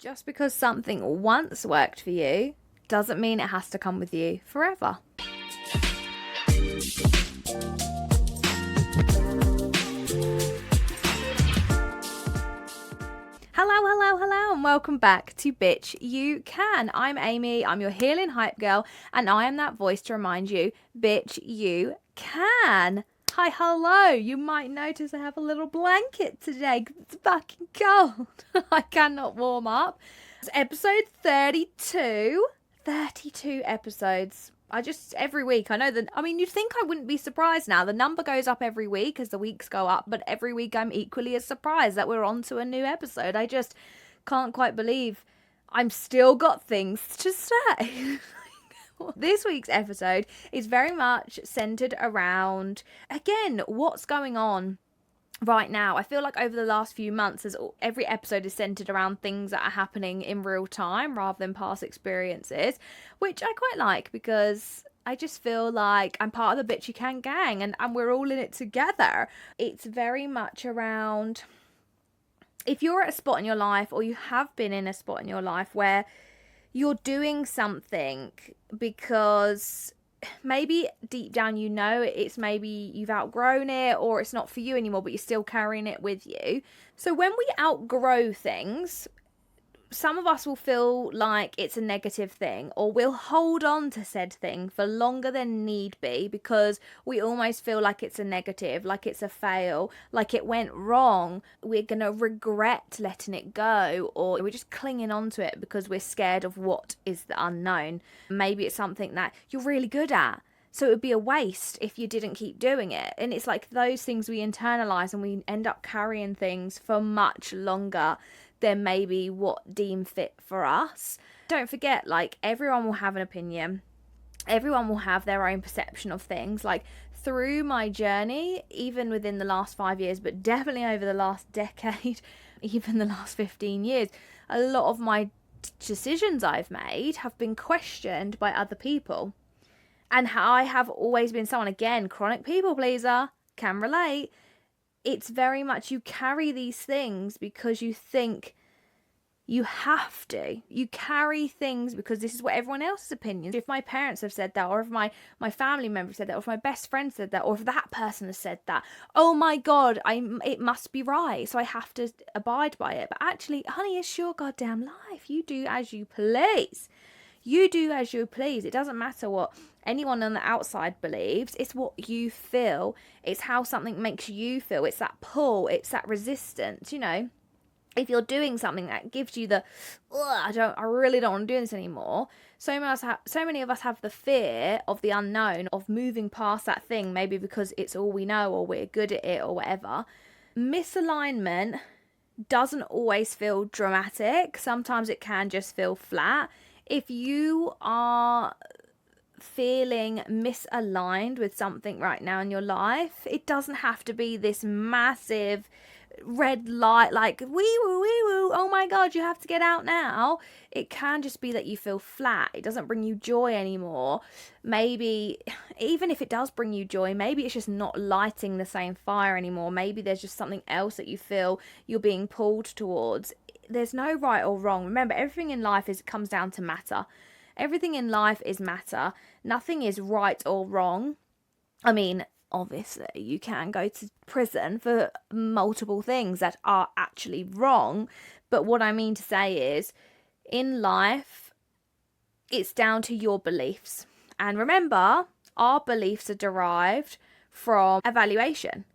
Just because something once worked for you doesn't mean it has to come with you forever. Hello, and welcome back to Bitch You Can. I'm Amy, I'm your healing hype girl, and I am that voice to remind you, bitch, you can. Hi, hello. You might notice I have a little blanket today because it's fucking cold. I cannot warm up. It's episode 32. 32 episodes. Every week, you'd think I wouldn't be surprised now. The number goes up every week as the weeks go up, but every week I'm equally as surprised that we're on to a new episode. I just can't quite believe I'm still got things to say. This week's episode is very much centered around, again, what's going on right now. I feel like over the last few months, every episode is centered around things that are happening in real time rather than past experiences, which I quite like because I just feel like I'm part of the Bitch You Can gang and we're all in it together. It's very much around if you're at a spot in your life or you have been in a spot in your life where you're doing something because maybe deep down it's maybe you've outgrown it or it's not for you anymore, but you're still carrying it with you. So when we outgrow things, some of us will feel like it's a negative thing, or we'll hold on to said thing for longer than need be because we almost feel like it's a negative, like it's a fail, like it went wrong. We're going to regret letting it go, or we're just clinging on to it because we're scared of what is the unknown. Maybe it's something that you're really good at, so it would be a waste if you didn't keep doing it. And it's like those things we internalize and we end up carrying things for much longer than maybe what deem fit for us. Don't forget, like, everyone will have an opinion. Everyone will have their own perception of things. Like, through my journey, even within the last 5 years, but definitely over the last decade, even the last 15 years, a lot of my decisions I've made have been questioned by other people. And I have always been someone, again, chronic people pleaser, can relate. It's very much you carry these things because you think you have to. You carry things because this is what everyone else's opinion. If my parents have said that, or if my family member said that, or if my best friend said that, or if that person has said that, oh my God, it must be right, so I have to abide by it. But actually, honey, it's your goddamn life. You do as you please. You do as you please. It doesn't matter what anyone on the outside believes. It's what you feel. It's how something makes you feel. It's that pull. It's that resistance. If you're doing something that gives you the, I really don't want to do this anymore. So many of us have the fear of the unknown, of moving past that thing, maybe because it's all we know or we're good at it or whatever. Misalignment doesn't always feel dramatic. Sometimes it can just feel flat. If you are feeling misaligned with something right now in your life, it doesn't have to be this massive red light, like wee woo, oh my God, you have to get out now. It can just be that you feel flat. It doesn't bring you joy anymore. Maybe even if it does bring you joy, maybe it's just not lighting the same fire anymore. Maybe there's just something else that you feel you're being pulled towards. There's no right or wrong. Remember, everything in life comes down to matter. Everything in life is matter. Nothing is right or wrong. I mean, obviously, you can go to prison for multiple things that are actually wrong. But what I mean to say is, in life, it's down to your beliefs. And remember, our beliefs are derived from evaluation.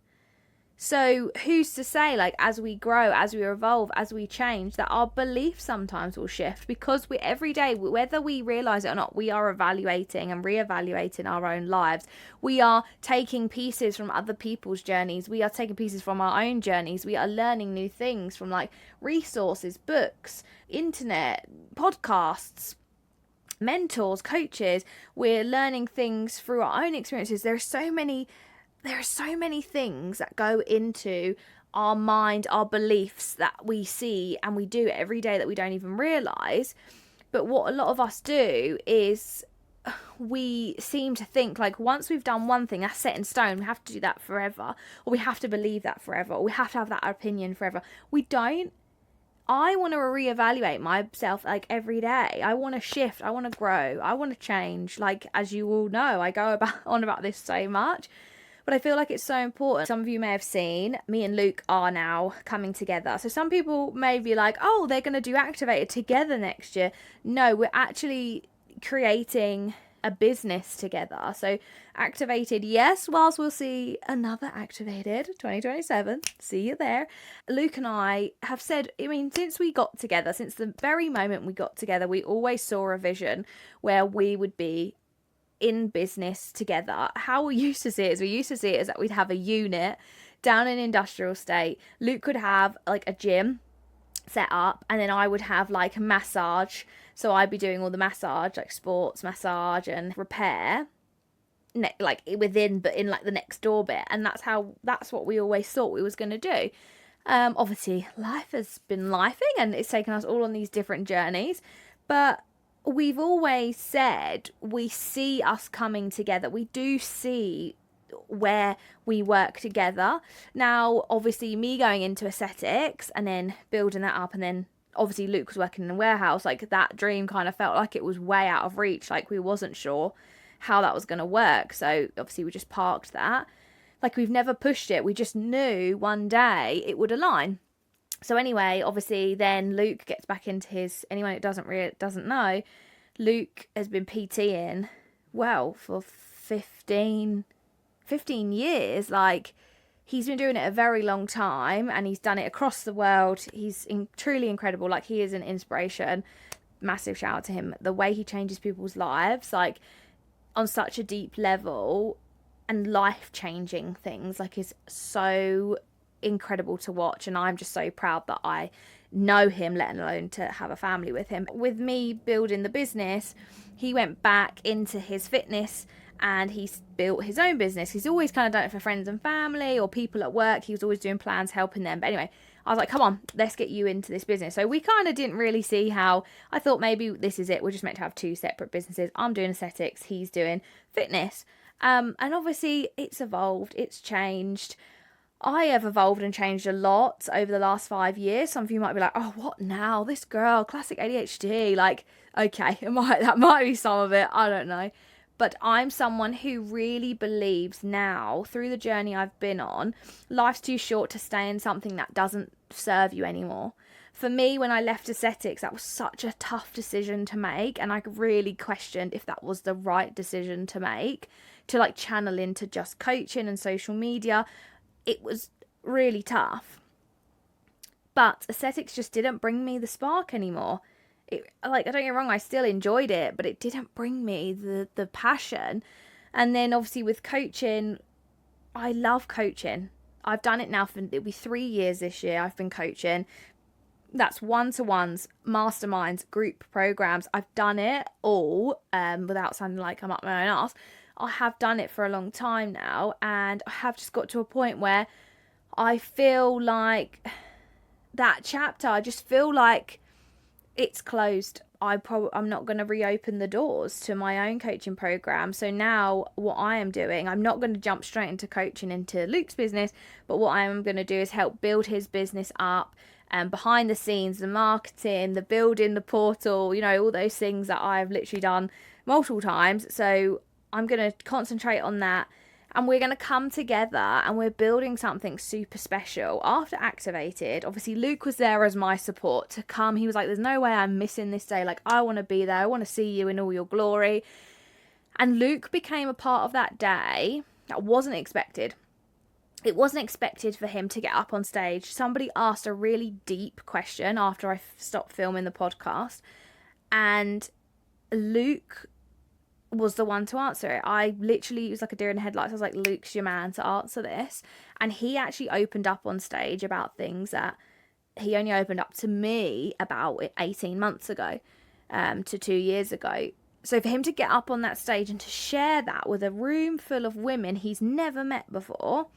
So who's to say, like, as we grow, as we evolve, as we change, that our beliefs sometimes will shift, because every day, whether we realize it or not, we are evaluating and reevaluating our own lives. We are taking pieces from other people's journeys. We are taking pieces from our own journeys. We are learning new things from, like, resources, books, internet, podcasts, mentors, coaches. We're learning things through our own experiences. There are so many things that go into our mind, our beliefs, that we see and we do every day that we don't even realize. But what a lot of us do is we seem to think, like, once we've done one thing, that's set in stone, we have to do that forever, or we have to believe that forever, or we have to have that opinion forever. We don't. I want to reevaluate myself like every day. I want to shift. I want to grow. I want to change. Like, as you all know, I go on about this so much, but I feel like it's so important. Some of you may have seen me and Luke are now coming together. So some people may be like, oh, they're going to do Activated together next year. No, we're actually creating a business together. So Activated, yes, whilst we'll see another Activated 2027, see you there. Luke and I have said, I mean, since we got together, since the very moment we got together, we always saw a vision where we would be in business together. How we used to see it is that we'd have a unit down in industrial estate. Luke could have like a gym set up, and then I would have like a massage. So I'd be doing all the massage, like sports massage and repair, like within, but in like the next door bit. And that's what we always thought we was going to do. Obviously life has been lifing and it's taken us all on these different journeys, but we've always said we see us coming together. We do see where we work together. Now, obviously, me going into aesthetics and then building that up, and then obviously Luke was working in a warehouse, like that dream kind of felt like it was way out of reach. Like we wasn't sure how that was going to work. So obviously we just parked that. Like we've never pushed it. We just knew one day it would align. So anyway, obviously then Luke gets back into his, anyone who doesn't know, Luke has been PTing, well, for 15 years. Like he's been doing it a very long time, and he's done it across the world. He's truly incredible. Like he is an inspiration. Massive shout out to him. The way he changes people's lives, like on such a deep level, and life-changing things, like is so incredible to watch. And I'm just so proud that I know him, let alone to have a family with him. With me building the business, he went back into his fitness and he's built his own business. He's always kind of done it for friends and family or people at work. He was always doing plans, helping them. But anyway, I was like, come on, let's get you into this business. So we kind of didn't really see how, I thought maybe this is it. We're just meant to have two separate businesses. I'm doing aesthetics, he's doing fitness. And obviously it's evolved, it's changed. I have evolved and changed a lot over the last 5 years. Some of you might be like, oh, what now? This girl, classic ADHD. Like, okay, that might be some of it. I don't know. But I'm someone who really believes now, through the journey I've been on, life's too short to stay in something that doesn't serve you anymore. For me, when I left aesthetics, that was such a tough decision to make. And I really questioned if that was the right decision to make, to like channel into just coaching and social media. It was really tough. But aesthetics just didn't bring me the spark anymore. Like, I don't get me wrong, I still enjoyed it, but it didn't bring me the passion. And then obviously with coaching, I love coaching. I've done it now for, it'll be 3 years this year I've been coaching. That's one-to-ones, masterminds, group programs. I've done it all without sounding like I'm up my own arse. I have done it for a long time now, and I have just got to a point where I feel like that chapter, I just feel like it's closed. I'm not going to reopen the doors to my own coaching program. So now what I am doing, I'm not going to jump straight into coaching into Luke's business, but what I am going to do is help build his business up, and behind the scenes, the marketing, the building, the portal, you know, all those things that I've literally done multiple times. So I'm going to concentrate on that, and we're going to come together and we're building something super special. After Activated, obviously Luke was there as my support to come. He was like, there's no way I'm missing this day. Like, I want to be there. I want to see you in all your glory. And Luke became a part of that day that wasn't expected. It wasn't expected for him to get up on stage. Somebody asked a really deep question after I stopped filming the podcast, and Luke was the one to answer it. I literally was like a deer in the headlights. I was like, Luke's your man to answer this. And he actually opened up on stage about things that he only opened up to me about 18 months ago, to 2 years ago. So for him to get up on that stage and to share that with a room full of women he's never met before,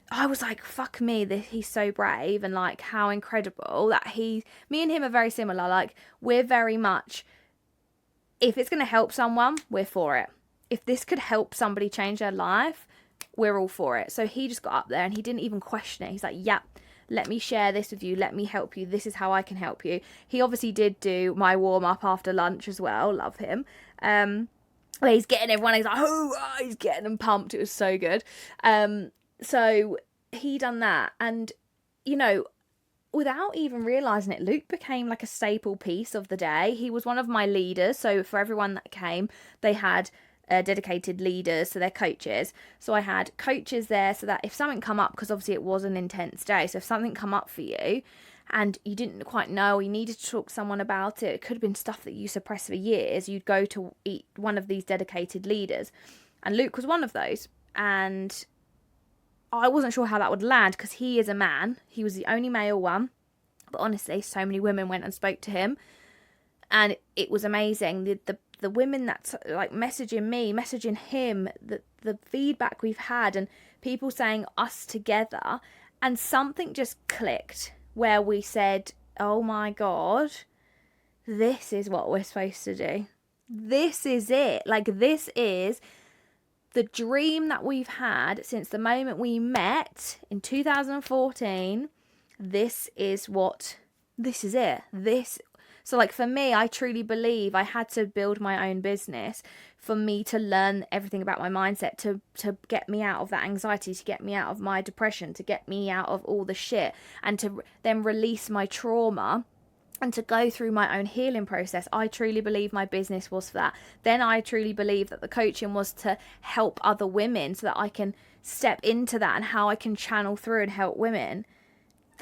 I was like, fuck me, he's so brave, and like how incredible that me and him are very similar. Like, we're very much, if it's going to help someone, we're for it. If this could help somebody change their life, we're all for it. So he just got up there and he didn't even question it. He's like, yeah, let me share this with you, let me help you, this is how I can help you. He obviously did do my warm-up after lunch as well, love him. Where he's getting everyone, he's like, he's getting them pumped. It was so good. So he done that, and you know, without even realising it, Luke became like a staple piece of the day. He was one of my leaders, so for everyone that came, they had dedicated leaders, so they're coaches. So I had coaches there so that if something come up, because obviously it was an intense day, so if something come up for you and you didn't quite know, you needed to talk to someone about it, it could have been stuff that you suppressed for years, you'd go to one of these dedicated leaders. And Luke was one of those. And I wasn't sure how that would land because he is a man. He was the only male one. But honestly, so many women went and spoke to him. And it was amazing. The women that like messaging me, messaging him, the feedback we've had, and people saying us together. And something just clicked where we said, oh my God, this is what we're supposed to do. This is it. Like, this is the dream that we've had since the moment we met in 2014. This is it. So like for me, I truly believe I had to build my own business for me to learn everything about my mindset, to get me out of that anxiety, to get me out of my depression, to get me out of all the shit, and to then release my trauma and to go through my own healing process. I truly believe my business was for that. Then I truly believe that the coaching was to help other women so that I can step into that and how I can channel through and help women.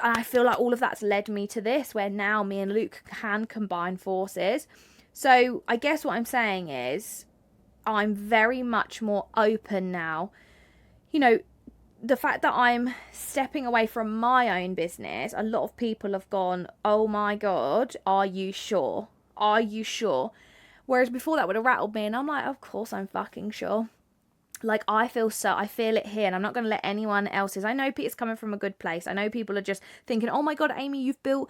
And I feel like all of that's led me to this, where now me and Luke can combine forces. So I guess what I'm saying is I'm very much more open now. You know, the fact that I'm stepping away from my own business, a lot of people have gone, oh my God, are you sure? Are you sure? Whereas before that would have rattled me, and I'm like, of course I'm fucking sure. Like, I feel it here, and I'm not going to let anyone else's. I know Peter's coming from a good place. I know people are just thinking, oh my God, Amy, you've built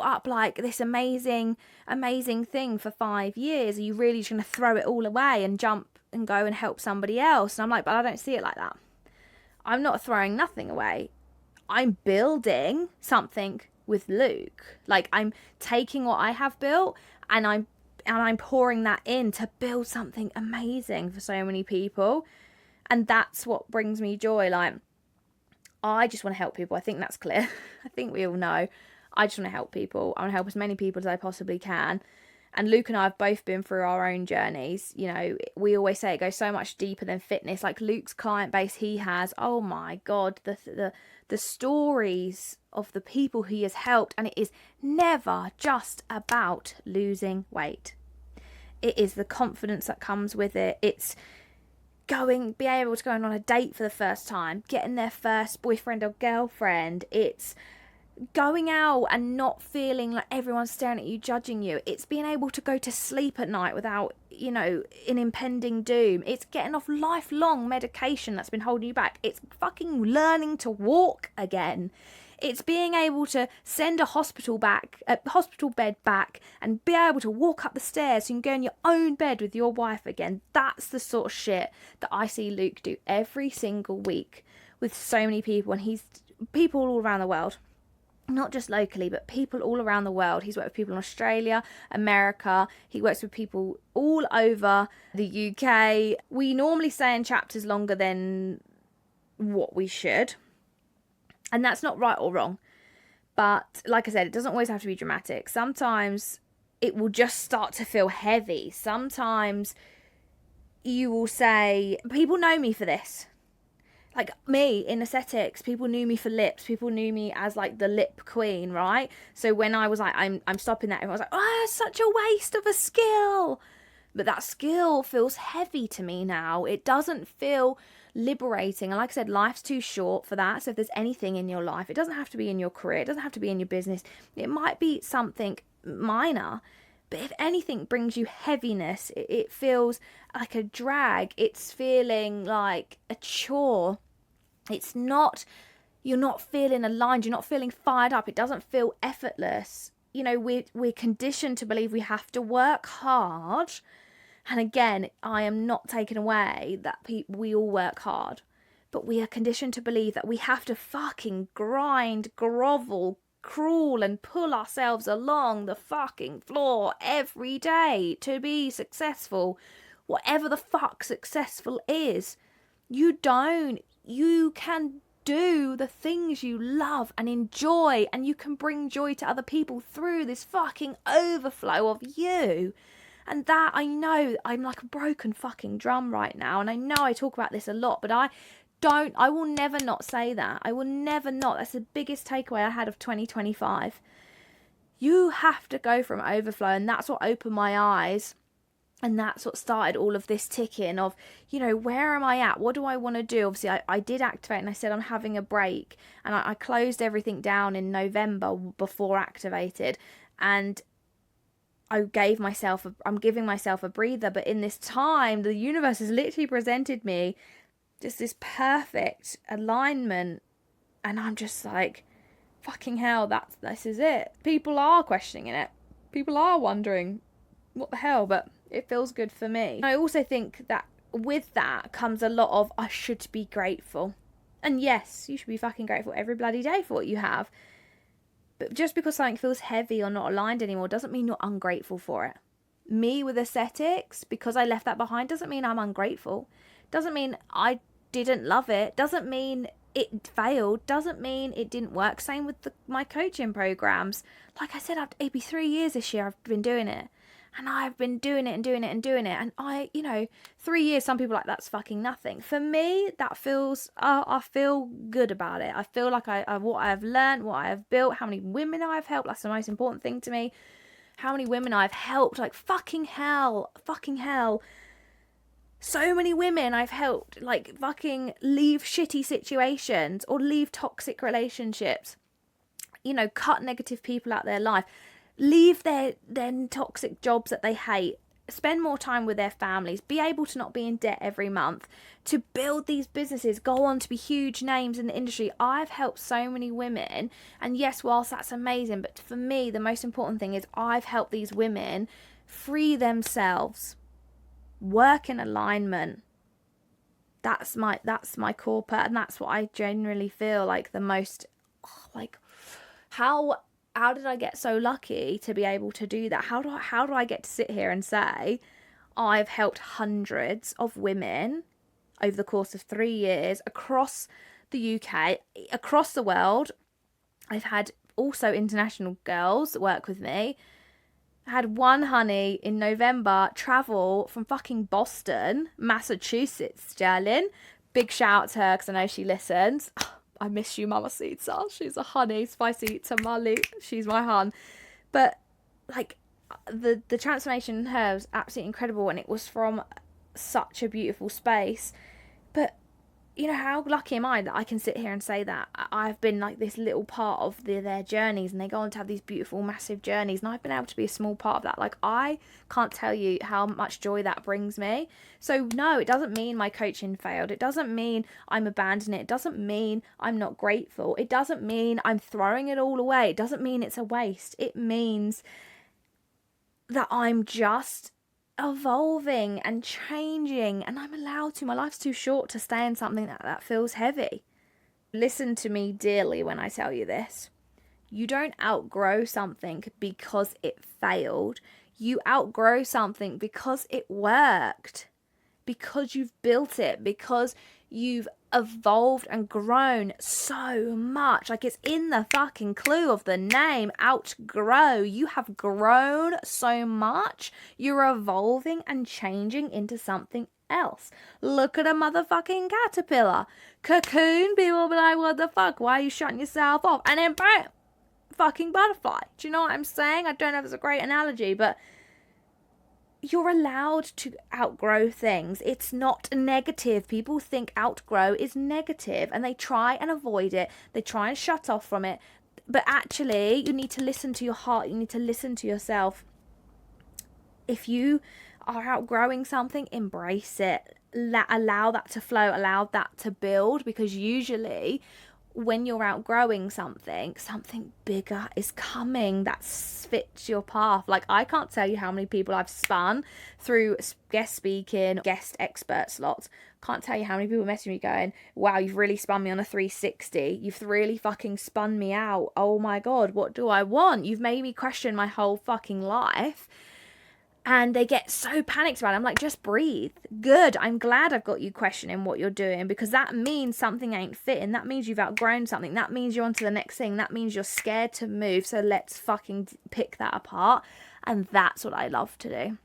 up like this amazing thing for 5 years. Are you really just going to throw it all away and jump and go and help somebody else? And I'm like, but I don't see it like that. I'm not throwing nothing away. I'm building something with Luke. Like, I'm taking what I have built and I'm pouring that in to build something amazing for so many people. And that's what brings me joy. Like, I just want to help people. I think that's clear. I think we all know. I just want to help people. I want to help as many people as I possibly can. And Luke and I have both been through our own journeys. You know, we always say it goes so much deeper than fitness. Like Luke's client base he has, oh my God, the stories of the people he has helped. And it is never just about losing weight. It is the confidence that comes with it. It's being able to go on a date for the first time, getting their first boyfriend or girlfriend. It's going out and not feeling like everyone's staring at you, judging you. It's being able to go to sleep at night without, you know, an impending doom. It's getting off lifelong medication that's been holding you back. It's fucking learning to walk again. It's being able to send a hospital bed back and be able to walk up the stairs so you can go in your own bed with your wife again. That's the sort of shit that I see Luke do every single week with so many people. And he's people all around the world. Not just locally, but people all around the world. He's worked with people in Australia, America. He works with people all over the UK. We normally stay in chapters longer than what we should. And that's not right or wrong. But like I said, it doesn't always have to be dramatic. Sometimes it will just start to feel heavy. Sometimes you will say, people know me for this. Like me in aesthetics, people knew me for lips. People knew me as like the lip queen, right? So when I was like, I'm stopping that, everyone was like, oh, it's such a waste of a skill. But that skill feels heavy to me now. It doesn't feel liberating. And like I said, life's too short for that. So if there's anything in your life, it doesn't have to be in your career. It doesn't have to be in your business. It might be something minor. But if anything brings you heaviness, it feels like a drag. It's feeling like a chore. It's not, you're not feeling aligned. You're not feeling fired up. It doesn't feel effortless. You know, we're conditioned to believe we have to work hard. And again, I am not taking away that we all work hard. But we are conditioned to believe that we have to fucking grind, grovel, crawl and pull ourselves along the fucking floor every day to be successful. Whatever the fuck successful is, you can do the things you love and enjoy, and you can bring joy to other people through this fucking overflow of you. And that, I know I'm like a broken fucking drum right now, and I know I talk about this a lot, but I will never not say that. I will never not. That's the biggest takeaway I had of 2025. You have to go from overflow, and that's what opened my eyes. And that's what started all of this ticking of, where am I at? What do I want to do? Obviously, I did activate, and I said I'm having a break. And I closed everything down in November before activated. And I'm giving myself a breather. But in this time, the universe has literally presented me just this perfect alignment. And I'm just like, fucking hell, this is it. People are questioning it. People are wondering, what the hell? But it feels good for me. I also think that with that comes a lot of, I should be grateful. And yes, you should be fucking grateful every bloody day for what you have. But just because something feels heavy or not aligned anymore doesn't mean you're ungrateful for it. Me with aesthetics, because I left that behind, doesn't mean I'm ungrateful. Doesn't mean I didn't love it. Doesn't mean it failed. Doesn't mean it didn't work. Same with my coaching programs. Like I said, it'll be 3 years this year I've been doing it. And I've been doing it and doing it and doing it. And 3 years, some people are like, that's fucking nothing. For me, that feels, I feel good about it. I feel like what I've learned, what I have built, how many women I've helped. That's the most important thing to me. How many women I've helped. Like, fucking hell. So many women I've helped, like, fucking leave shitty situations or leave toxic relationships. Cut negative people out their life. Leave their toxic jobs that they hate, spend more time with their families, be able to not be in debt every month, to build these businesses, go on to be huge names in the industry. I've helped so many women, and yes, whilst that's amazing, but for me, the most important thing is I've helped these women free themselves, work in alignment. That's my core part, and that's what I generally feel like the most, how did I get so lucky to be able to do that? How do I get to sit here and say I've helped hundreds of women over the course of 3 years across the UK, across the world? I've had also international girls that work with me. I had one honey in November travel from fucking Boston, Massachusetts, Sterling. Big shout out to her because I know she listens. I miss you, Mamacita. She's a honey, spicy tamale. She's my hun. But, like, the transformation in her was absolutely incredible, and it was from such a beautiful space. But, how lucky am I that I can sit here and say that I've been, like, this little part of their journeys, and they go on to have these beautiful, massive journeys, and I've been able to be a small part of that. Like, I can't tell you how much joy that brings me. So, no, it doesn't mean my coaching failed. It doesn't mean I'm abandoning it. It doesn't mean I'm not grateful. It doesn't mean I'm throwing it all away. It doesn't mean it's a waste. It means that I'm just evolving and changing, and I'm allowed to. My life's too short to stay in something that feels heavy. Listen to me dearly when I tell you this. You don't outgrow something because it failed. You outgrow something because it worked, because you've built it, because you've evolved and grown so much. Like, it's in the fucking clue of the name, outgrow. You have grown so much. You're evolving and changing into something else. Look at a motherfucking caterpillar. Cocoon, people will be like, what the fuck? Why are you shutting yourself off? And then bam, fucking butterfly. Do you know what I'm saying? I don't know if it's a great analogy, but you're allowed to outgrow things. It's not negative. People think outgrow is negative, and they try and avoid it. They try and shut off from it. But actually, you need to listen to your heart. You need to listen to yourself. If you are outgrowing something, embrace it. Allow that to flow. Allow that to build, because usually when you're outgrowing something bigger is coming that fits your path. Like, I can't tell you how many people I've spun through guest speaking, guest expert slots. Can't tell you how many people message me going, wow, you've really spun me on a 360. You've really fucking spun me out. Oh my God, what do I want? You've made me question my whole fucking life. And they get so panicked about it. I'm like, just breathe. Good. I'm glad I've got you questioning what you're doing, because that means something ain't fitting. That means you've outgrown something. That means you're on to the next thing. That means you're scared to move. So let's fucking pick that apart. And that's what I love to do.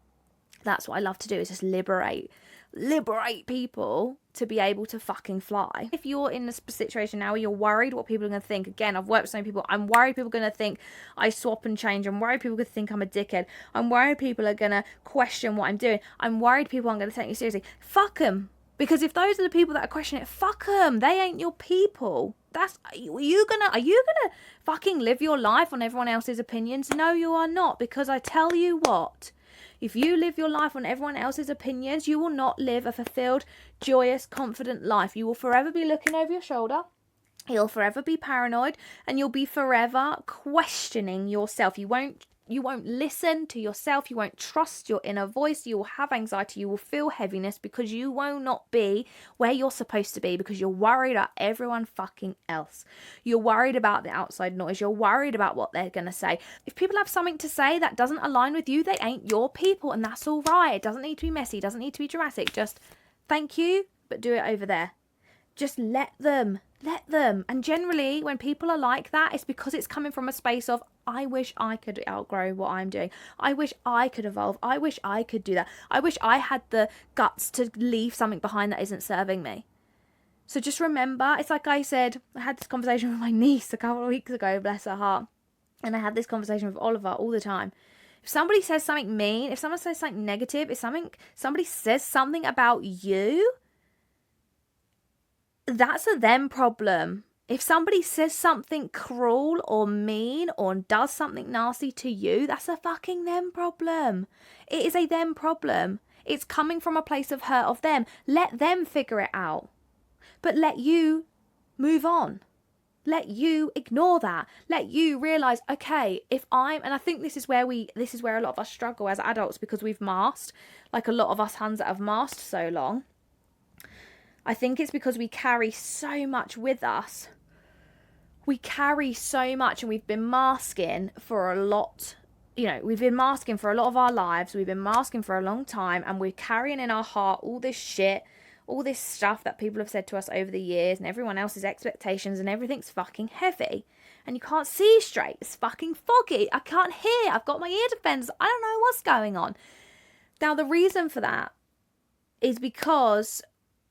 That's what I love to do, is just liberate people to be able to fucking fly. If you're in a situation now where you're worried what people are going to think, again, I've worked with so many people, I'm worried people are going to think I swap and change. I'm worried people are going to think I'm a dickhead. I'm worried people are going to question what I'm doing. I'm worried people aren't going to take me seriously. Fuck them. Because if those are the people that are questioning it, fuck them. They ain't your people. Are you gonna fucking live your life on everyone else's opinions? No, you are not. Because I tell you what, if you live your life on everyone else's opinions, you will not live a fulfilled, joyous, confident life. You will forever be looking over your shoulder. You'll forever be paranoid, and you'll be forever questioning yourself. You won't listen to yourself. You won't trust your inner voice. You will have anxiety. You will feel heaviness, because you will not be where you're supposed to be, because you're worried about everyone fucking else. You're worried about the outside noise. You're worried about what they're going to say. If people have something to say that doesn't align with you, they ain't your people, and that's all right. It doesn't need to be messy. It doesn't need to be dramatic. Just thank you, but do it over there. Just let them. And generally, when people are like that, it's because it's coming from a space of, I wish I could outgrow what I'm doing. I wish I could evolve. I wish I could do that. I wish I had the guts to leave something behind that isn't serving me. So just remember, it's like I said, I had this conversation with my niece a couple of weeks ago, bless her heart. And I had this conversation with Oliver all the time. If somebody says something mean, if someone says something negative, if somebody says something about you, that's a them problem. If somebody says something cruel or mean or does something nasty to you, that's a fucking them problem. It is a them problem. It's coming from a place of hurt of them. Let them figure it out. But let you move on. Let you ignore that. Let you realise, okay, and I think this is where a lot of us struggle as adults, because we've masked, like a lot of us Huns that have masked so long. I think it's because we carry so much with us. We carry so much, and we've been masking for a lot. We've been masking for a lot of our lives. We've been masking for a long time, and we're carrying in our heart all this shit, all this stuff that people have said to us over the years, and everyone else's expectations, and everything's fucking heavy. And you can't see straight. It's fucking foggy. I can't hear. I've got my ear defenders. I don't know what's going on. Now, the reason for that is because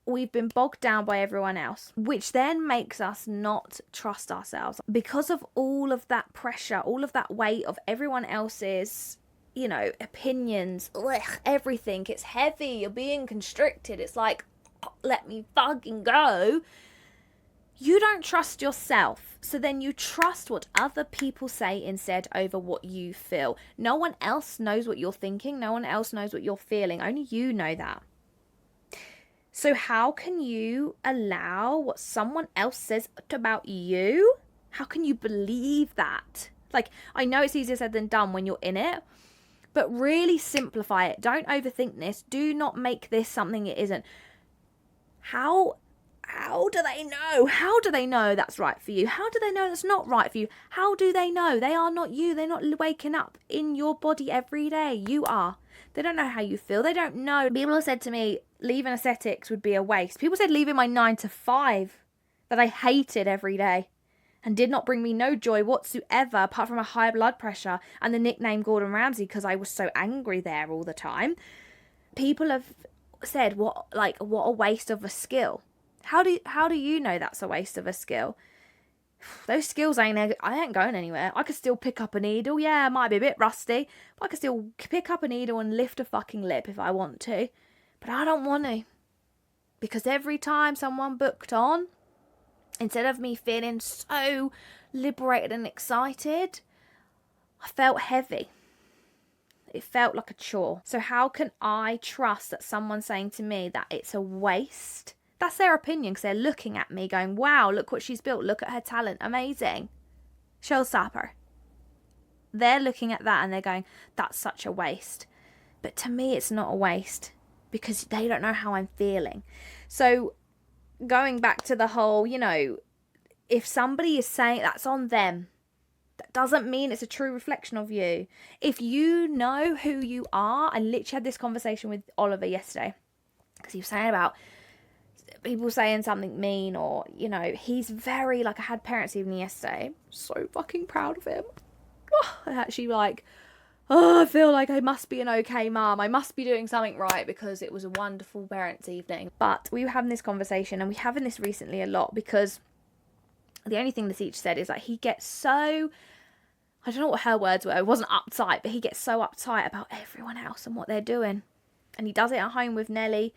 we've been bogged down by everyone else, which then makes us not trust ourselves, because of all of that pressure, all of that weight of everyone else's, opinions, everything. It's heavy. You're being constricted. It's like, let me fucking go. You don't trust yourself, so then you trust what other people say instead over what you feel. No one else knows what you're thinking. No one else knows what you're feeling. Only you know that. So how can you allow what someone else says about you? How can you believe that? Like, I know it's easier said than done when you're in it, but really simplify it. Don't overthink this. Do not make this something it isn't. How do they know? How do they know that's right for you? How do they know that's not right for you? How do they know? They are not you. They're not waking up in your body every day. You are. They don't know how you feel. They don't know. People have said to me, leaving aesthetics would be a waste. People said leaving my 9 to 5 that I hated every day and did not bring me no joy whatsoever, apart from a high blood pressure and the nickname Gordon Ramsay, because I was so angry there all the time. People have said, what a waste of a skill. How do you know that's a waste of a skill? Those skills I ain't going anywhere. I could still pick up a needle. Yeah, it might be a bit rusty, but I could still pick up a needle and lift a fucking lip if I want to. But I don't want to. Because every time someone booked on, instead of me feeling so liberated and excited, I felt heavy. It felt like a chore. So how can I trust that someone saying to me that it's a waste? That's their opinion, because they're looking at me going, wow, look what she's built. Look at her talent. Amazing. Showstopper. They're looking at that and they're going, that's such a waste. But to me, it's not a waste. because they don't know how I'm feeling. So going back to the whole, if somebody is saying, that's on them. That doesn't mean it's a true reflection of you. If you know who you are, I literally had this conversation with Oliver yesterday, because he was saying about people saying something mean, or, he's very, I had parents' evening yesterday. So fucking proud of him. I actually I feel like I must be an okay mum. I must be doing something right, because it was a wonderful parents' evening. But we were having this conversation, and we're having this recently a lot, because the only thing the teacher said is he gets so, I don't know what her words were, it wasn't uptight, but he gets so uptight about everyone else and what they're doing. And he does it at home with Nelly,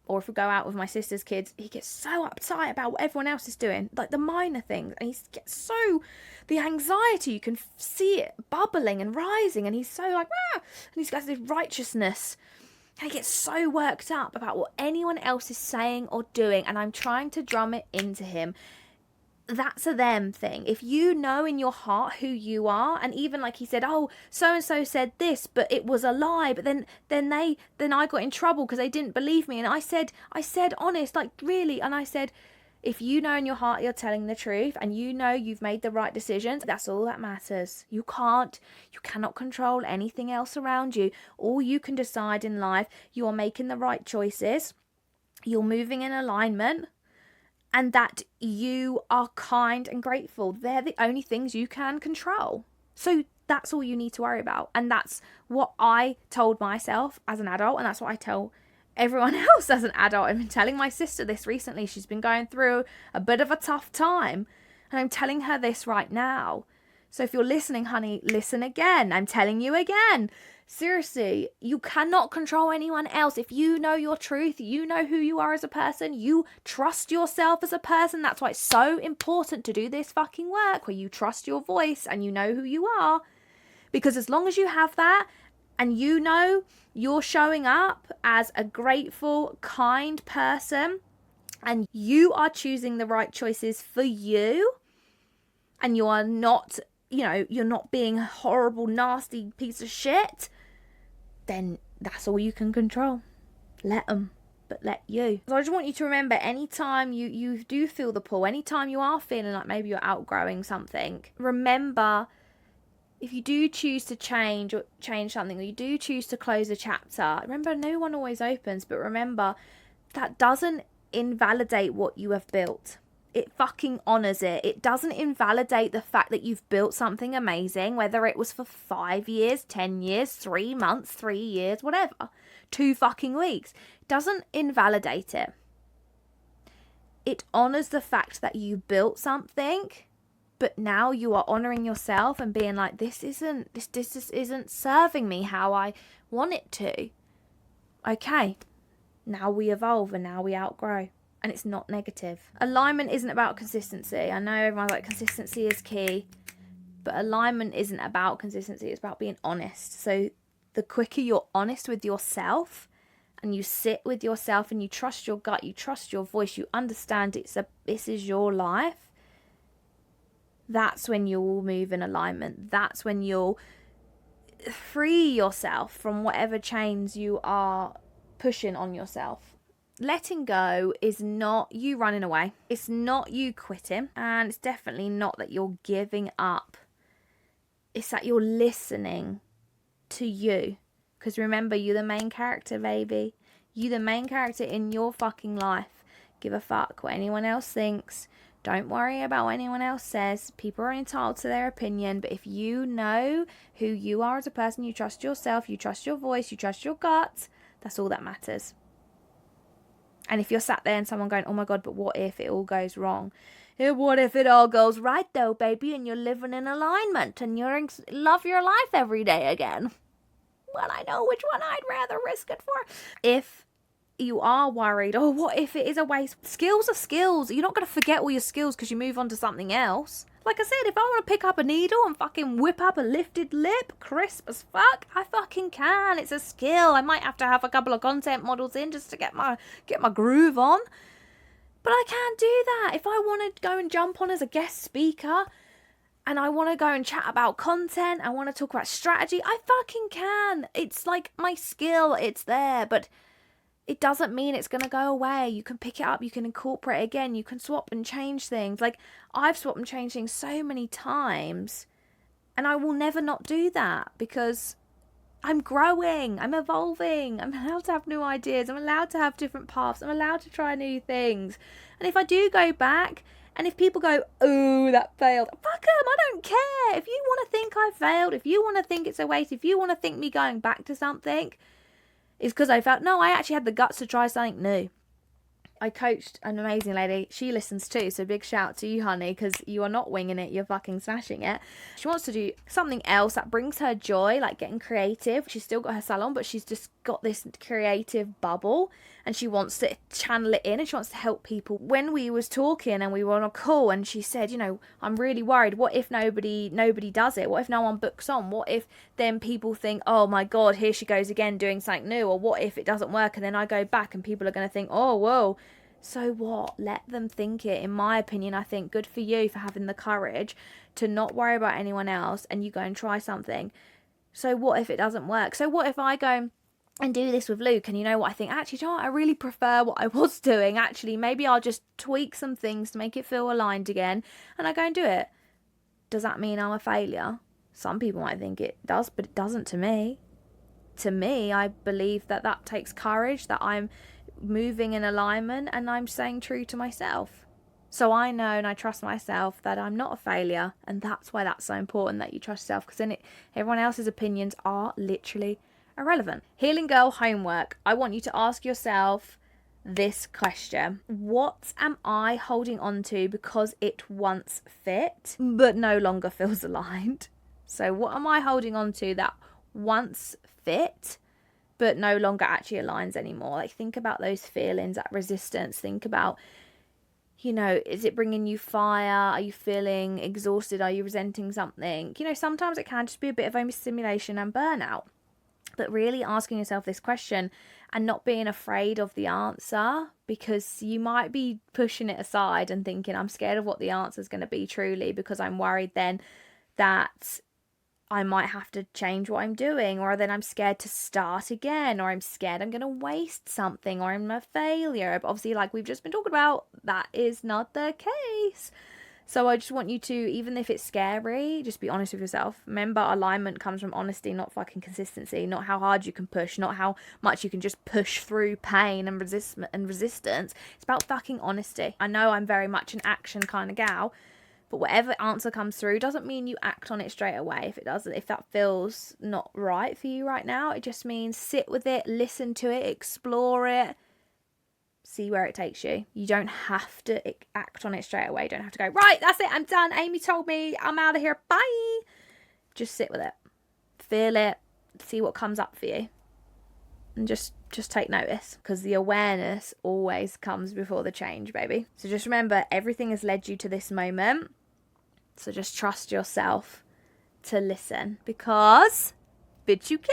or if we go out with my sister's kids, he gets so uptight about what everyone else is doing, the minor things, and he gets so, the anxiety, you can see it bubbling and rising, and he's so and he's got this righteousness, and he gets so worked up about what anyone else is saying or doing, and I'm trying to drum it into him. That's a them thing. If you know in your heart who you are, and even he said, oh, so and so said this, but it was a lie, but then I got in trouble because they didn't believe me, and I said honest, really, and I said, if you know in your heart you're telling the truth, and you know you've made the right decisions, that's all that matters. You cannot control anything else around you. All you can decide in life, you are making the right choices, you're moving in alignment, and that you are kind and grateful. They're the only things you can control. So that's all you need to worry about. And that's what I told myself as an adult, and that's what I tell everyone else as an adult. I've been telling my sister this recently. She's been going through a bit of a tough time, and I'm telling her this right now. So if you're listening, honey, listen again. I'm telling you again. Seriously, you cannot control anyone else. If you know your truth, you know who you are as a person, you trust yourself as a person. That's why it's so important to do this fucking work, where you trust your voice and you know who you are. Because as long as you have that, and you know you're showing up as a grateful, kind person, and you are choosing the right choices for you, and you are not, you're not being a horrible, nasty piece of shit, then that's all you can control. Let them, but let you. So I just want you to remember, anytime you do feel the pull, anytime you are feeling like maybe you're outgrowing something, remember, if you do choose to change something, or you do choose to close a chapter, remember, no one always opens, but remember, that doesn't invalidate what you have built. It fucking honors it. It doesn't invalidate the fact that you've built something amazing, whether it was for 5 years, 10 years, 3 months, 3 years, whatever, 2 fucking weeks. It doesn't invalidate it. It honors the fact that you built something, but now you are honoring yourself and being like, this just isn't serving me how I want it to. Okay, now we evolve, and now we outgrow. And it's not negative. Alignment isn't about consistency. I know everyone's like, consistency is key, but alignment isn't about consistency. It's about being honest. So the quicker you're honest with yourself, and you sit with yourself, and you trust your gut, you trust your voice, you understand this is your life, that's when you'll move in alignment. That's when you'll free yourself from whatever chains you are pushing on yourself. Letting go is not you running away. It's not you quitting. And it's definitely not that you're giving up. It's that you're listening to you. Because remember, you're the main character, baby. You're the main character in your fucking life. Give a fuck what anyone else thinks. Don't worry about what anyone else says. People are entitled to their opinion. But if you know who you are as a person, you trust yourself, you trust your voice, you trust your gut, that's all that matters. And if you're sat there and someone going, oh my God, but what if it all goes wrong? What if it all goes right though, baby, and you're living in alignment and you're love your life every day again? Well, I know which one I'd rather risk it for. If you are worried, oh, what if it is a waste? Skills are skills. You're not going to forget all your skills because you move on to something else. Like I said, if I want to pick up a needle and fucking whip up a lifted lip, crisp as fuck, I fucking can. It's a skill. I might have to have a couple of content models in just to get my groove on. But I can't do that. If I want to go and jump on as a guest speaker and I want to go and chat about content, I want to talk about strategy, I fucking can. It's like my skill. It's there. But it doesn't mean it's going to go away. You can pick it up, you can incorporate it again, you can swap and change things. Like, I've swapped and changed things so many times, and I will never not do that, because I'm growing, I'm evolving, I'm allowed to have new ideas, I'm allowed to have different paths, I'm allowed to try new things. And if I do go back, and if people go, oh, that failed, fuck them, I don't care. If you want to think I failed, if you want to think it's a waste, if you want to think me going back to something is because I felt, no, I actually had the guts to try something new. I coached an amazing lady. She listens too, so big shout to you, honey, because you are not winging it, you're fucking smashing it. She wants to do something else that brings her joy, like getting creative. She's still got her salon, but she's just got this creative bubble, and she wants to channel it in, and she wants to help people. When we was talking and we were on a call, and she said, you know, I'm really worried. What if nobody does it? What if no one books on? What if then people think, oh my God, here she goes again doing something new? Or what if it doesn't work and then I go back and people are going to think, oh, whoa. So what? Let them think it. In my opinion, I think good for you for having the courage to not worry about anyone else and you go and try something. So what if it doesn't work? So what if I go and do this with Luke, and you know what, I think, actually, do you know what, I really prefer what I was doing. Actually, maybe I'll just tweak some things to make it feel aligned again, and I go and do it. Does that mean I'm a failure? Some people might think it does, but it doesn't to me. To me, I believe that takes courage, that I'm moving in alignment and I'm staying true to myself. So I know and I trust myself that I'm not a failure, and that's why that's so important, that you trust yourself, because then everyone else's opinions are literally irrelevant. Healing Girl homework. I want you to ask yourself this question: what am I holding on to because it once fit but no longer feels aligned? So what am I holding on to that once fit but no longer actually aligns anymore? Like, think about those feelings, that resistance. Think about, you know, is it bringing you fire? Are you feeling exhausted? Are you resenting something? You know, sometimes it can just be a bit of overstimulation and burnout. But really asking yourself this question and not being afraid of the answer, because you might be pushing it aside and thinking, I'm scared of what the answer is going to be truly, because I'm worried then that I might have to change what I'm doing, or then I'm scared to start again, or I'm scared I'm going to waste something, or I'm a failure. But obviously, like we've just been talking about, that is not the case. So I just want you to, even if it's scary, just be honest with yourself. Remember, alignment comes from honesty, not fucking consistency, not how hard you can push, not how much you can just push through pain and resistance. It's about fucking honesty. I know I'm very much an action kind of gal, but whatever answer comes through doesn't mean you act on it straight away. If that feels not right for you right now, it just means sit with it, listen to it, explore it, see where it takes you. You don't have to act on it straight away. You don't have to go, right, that's it, I'm done. Amy told me, I'm out of here, bye. Just sit with it, feel it, see what comes up for you, and just take notice, because the awareness always comes before the change, baby. So just remember, everything has led you to this moment. So just trust yourself to listen, because bitch, you can.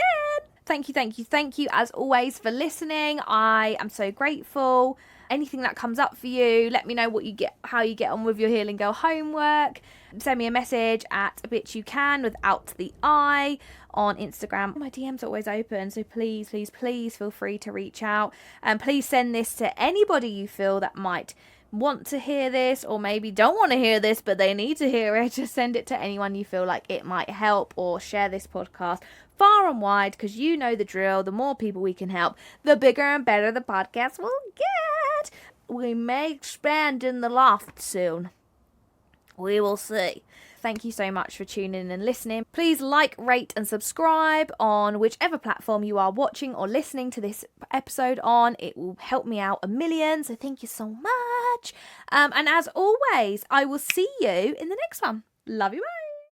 Thank you as always for listening. I am so grateful. Anything that comes up for you, let me know how you get on with your Healing Girl homework. Send me a message at bitch you can without the I on Instagram. My DM's are always open, so please feel free to reach out, and please send this to anybody you feel that might want to hear this, or maybe don't want to hear this but they need to hear it. Just send it to anyone you feel like it might help, or share this podcast far and wide, because you know the drill. The more people we can help, the bigger and better the podcast will get. We may expand in the loft soon. We will see. Thank you so much for tuning in and listening. Please like, rate and subscribe on whichever platform you are watching or listening to this episode on. It will help me out a million, so thank you so much. And as always, I will see you in the next one. Love you, bye.